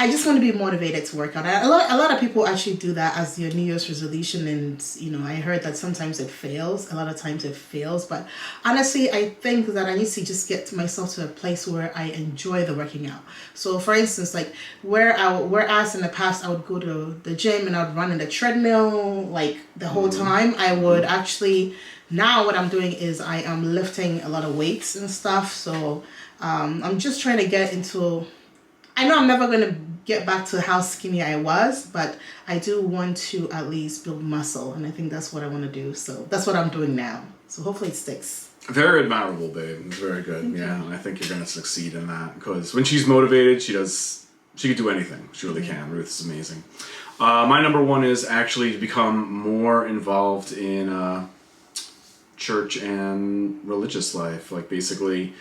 I just want to be motivated to work out. A lot of people actually do that as their New Year's resolution, and I heard that sometimes it fails. A lot of times it fails, but honestly, I think that I need to just get myself to a place where I enjoy the working out. So, for instance, like whereas in the past I would go to the gym and I would run in the treadmill like the whole time, I would actually now what I'm doing is I am lifting a lot of weights and stuff. So I'm just trying to get into. I know I'm never going to get back to how skinny I was, but I do want to at least build muscle, and I think that's what I want to do. So that's what I'm doing now. So hopefully it sticks. Very admirable, babe. It's very good. And I think you're going to succeed in that, because when she's motivated, she can do anything. She really can. Ruth is amazing. My number one is actually to become more involved in church and religious life. Like basically,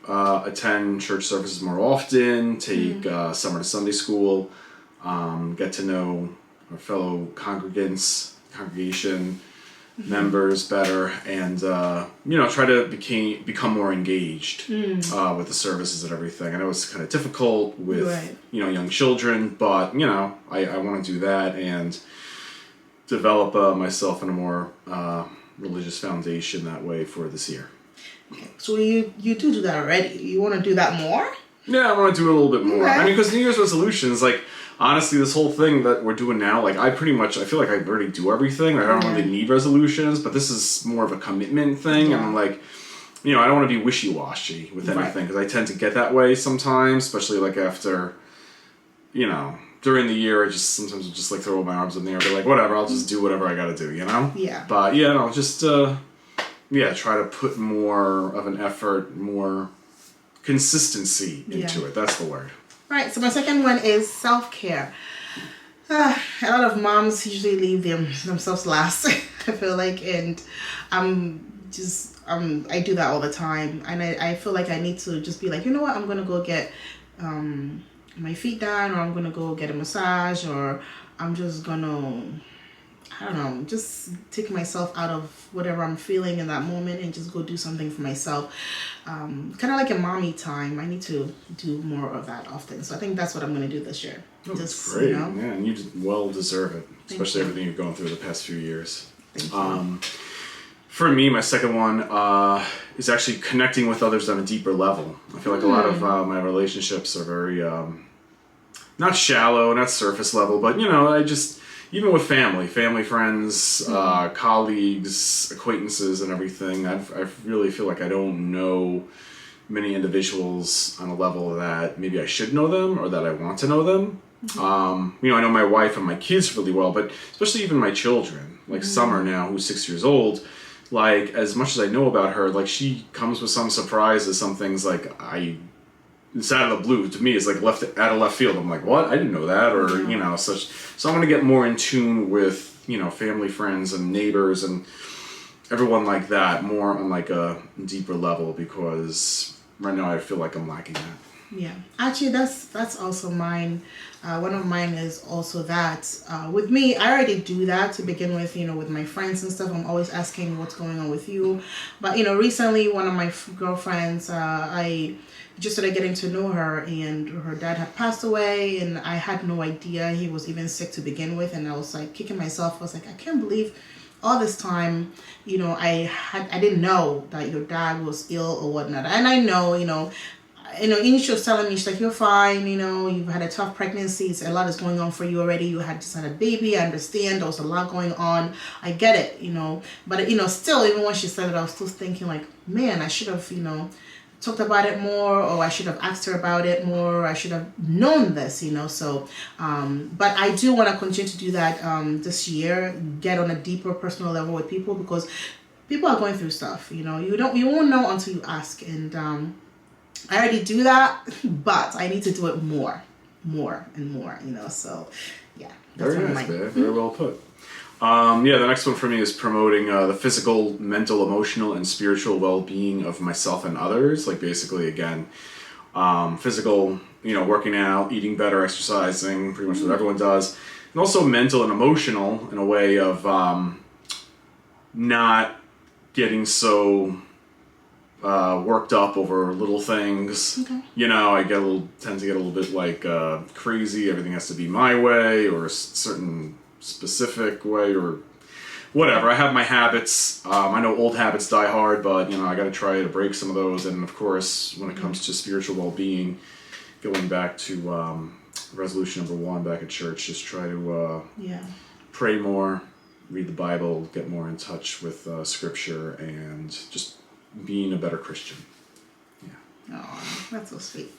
attend church services more often, take summer to Sunday school, get to know our fellow congregation members better, and try to become more engaged with the services and everything. I know it's kind of difficult with young children, but I want to do that and develop myself in a more religious foundation that way for this year. Okay. So you do that already. You want to do that more? Yeah, I want to do it a little bit more. Okay. I mean, because New Year's resolutions, like, honestly, this whole thing that we're doing now, like, I feel like I already do everything. Like, I don't really need resolutions, but this is more of a commitment thing. Yeah. And I'm like, I don't want to be wishy-washy with anything, because I tend to get that way sometimes, especially, like, after, during the year, I sometimes just, like, throw my arms in the air, be like, whatever, I'll just do whatever I gotta do, Yeah. But, just, try to put more of an effort, more consistency into it. That's the word. Right. So my second one is self-care. A lot of moms usually leave themselves last, I feel like, and I do that all the time, and I feel like I need to just be like, you know what, I'm gonna go get my feet done, or I'm gonna go get a massage, or I'm just gonna, I don't know, just take myself out of whatever I'm feeling in that moment and just go do something for myself. Kind of like a mommy time. I need to do more of that often. So I think that's what I'm going to do this year. Oh, that's great. Yeah, and you well deserve it, especially everything you've gone through the past few years. Thank you. For me, my second one is actually connecting with others on a deeper level. I feel like a lot of my relationships are very, not shallow, not surface level, but, even with family, friends, colleagues, acquaintances, and everything, I really feel like I don't know many individuals on a level that maybe I should know them or that I want to know them. I know my wife and my kids really well, but especially even my children, like Summer now, who's 6 years old, like, as much as I know about her, like, she comes with some surprises, some things, like, it's out of the blue to me. It's like out of left field. I'm like, what? I didn't know that, or such. So I'm gonna get more in tune with family, friends, and neighbors, and everyone like that, more on like a deeper level, because right now I feel like I'm lacking that. Yeah, actually, that's also mine. One of mine is also that. With me, I already do that to begin with. With my friends and stuff, I'm always asking what's going on with you. But recently, one of my girlfriends, I just started getting to know her, and her dad had passed away, and I had no idea he was even sick to begin with, and I was like kicking myself. I was like, I can't believe all this time, I didn't know that your dad was ill or whatnot. And I know, and she was telling me, she's like, you're fine, you've had a tough pregnancy, a lot is going on for you already, you had just had a baby, I understand, there was a lot going on, I get it, but still, even when she said it, I was still thinking like, man, I should have, talked about it more, or I should have asked her about it more, or I should have known this, so, but I do want to continue to do that this year, get on a deeper personal level with people, because people are going through stuff, you won't know until you ask, and I already do that, but I need to do it more and more, so, yeah. Very nice, babe. Very well put. The next one for me is promoting the physical, mental, emotional, and spiritual well-being of myself and others. Like, basically, again, physical, working out, eating better, exercising, pretty much what everyone does. And also mental and emotional in a way of not getting so worked up over little things. Okay. You know, I tend to get a little bit like crazy. Everything has to be my way or a certain specific way or whatever. I have my habits. I know old habits die hard, but you know, I got to try to break some of those. And of course, when it comes to spiritual well-being, going back to resolution number 1 back at church, just try to pray more, read the Bible, get more in touch with Scripture, and just being a better Christian. Yeah. Oh, that's so sweet.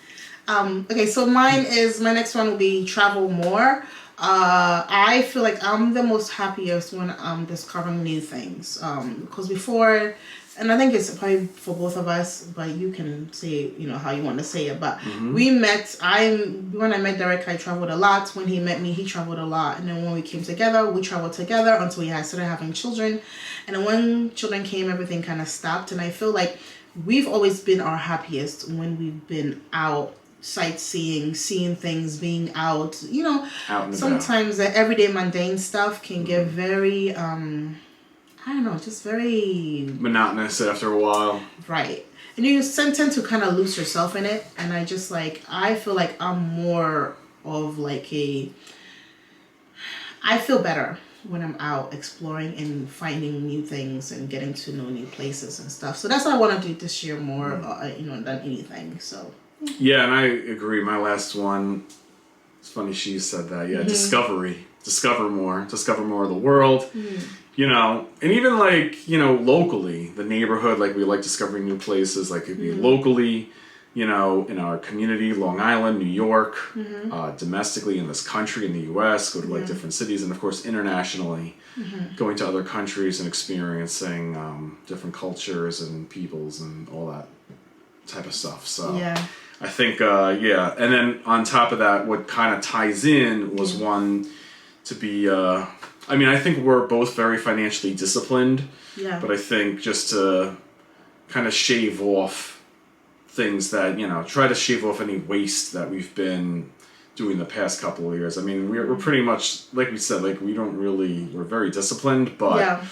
Okay, so my next one will be travel more. I feel like I'm the most happiest when I'm discovering new things. Because before, and I think it's probably for both of us, but you can say, you know, how you want to say it. But when I met Derek, I traveled a lot. When he met me, he traveled a lot. And then when we came together, we traveled together until we started having children. And then when children came, everything kind of stopped. And I feel like we've always been our happiest when we've been out sightseeing, seeing things, being out. You know, sometimes the everyday mundane stuff can get very, I don't know, just very monotonous after a while. Right. And you tend to kind of lose yourself in it. And I feel like I'm more of like I feel better when I'm out exploring and finding new things and getting to know new places and stuff. So that's what I want to do this year more, than anything. So. Yeah, and I agree. My last one, it's funny she said that. Yeah, discovery. Discover more of the world. You know, and even like, you know, locally, the neighborhood, like we like discovering new places, like it'd be locally, you know, in our community, Long Island, New York, domestically in this country, in the U.S., go to like different cities, and of course internationally, going to other countries and experiencing different cultures and peoples and all that type of stuff. So I think, and then on top of that, what kind of ties in was one to be, I think we're both very financially disciplined, but I think just to kind of shave off things that, you know, try to shave off any waste that we've been doing the past couple of years. I mean, we're pretty much, like we said, like we're very disciplined, but,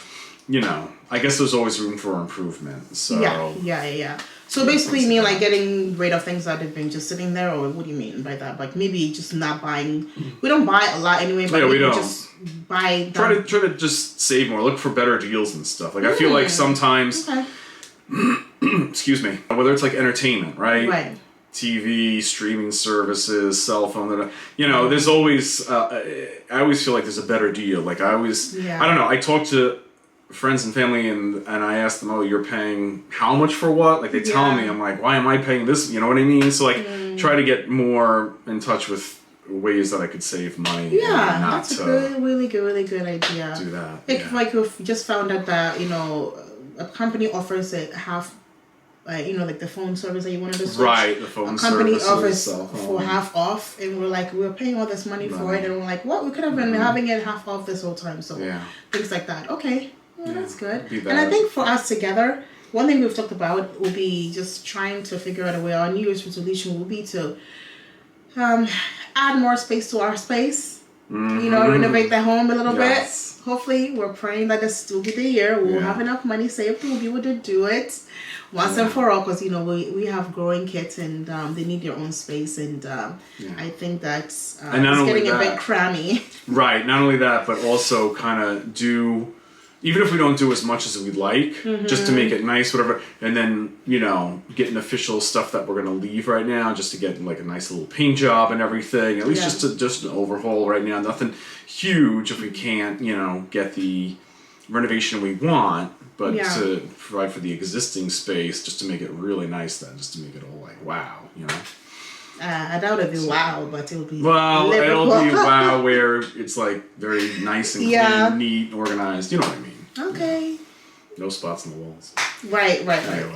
you know, I guess there's always room for improvement. So Yeah. So basically you mean like getting rid of things that have been just sitting there, or what do you mean by that? Like maybe just not buying. We don't buy a lot anyway, but we don't. Just buy. Try to just save more. Look for better deals and stuff. Like I feel like sometimes, excuse me, whether it's like entertainment, right? TV, streaming services, cell phone. You know, there's always. I always feel like there's a better deal. Like I don't know. I talk to friends and family and I ask them, oh, you're paying how much for what? Like they tell me, I'm like, why am I paying this? You know what I mean? So like try to get more in touch with ways that I could save money. Yeah, that's a really good idea. Do that. Like if you just found out that, you know, a company offers it half, like the phone service that you wanted to switch. Right, the phone service. A company offers for half off, and we're paying all this money for it, and we're like, what? We could have been having it half off this whole time. So things like that. Okay. Yeah, that's good. And I think for us together, one thing we've talked about will be just trying to figure out a way. Our New Year's resolution will be to add more space to our space. You know, renovate the home a little bit. Hopefully, we're praying that this will be the year. We'll have enough money saved to be able to do it once and for all. Because, you know, we have growing kids and they need their own space. And I think that's it's getting a bit crammy. Right. Not only that, but also kind of even if we don't do as much as we'd like, just to make it nice, whatever, and then, you know, getting official stuff that we're going to leave right now, just to get like a nice little paint job and everything, at least just an overhaul right now, nothing huge if we can't, you know, get the renovation we want, but to provide for the existing space, just to make it really nice then, just to make it all like, wow, you know. I doubt it'll be wow, but it'll be it'll be wow where it's like very nice and clean, neat, and organized. You know what I mean? Okay. No spots in the walls. Right.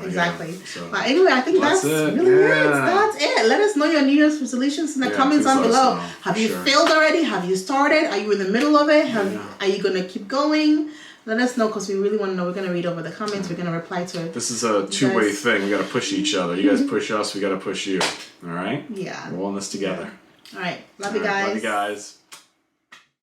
Exactly. So, but anyway, I think that's really it. That's it. Let us know your New Year's resolutions in the comments down below. Have you failed already? Have you started? Are you in the middle of it? Are you going to keep going? Let us know, because we really want to know. We're going to read over the comments. We're going to reply to it. This is a two-way thing. We got to push each other. You guys push us. We got to push you. All right? Yeah. We're all in this together. All right. Love you guys. Love you guys.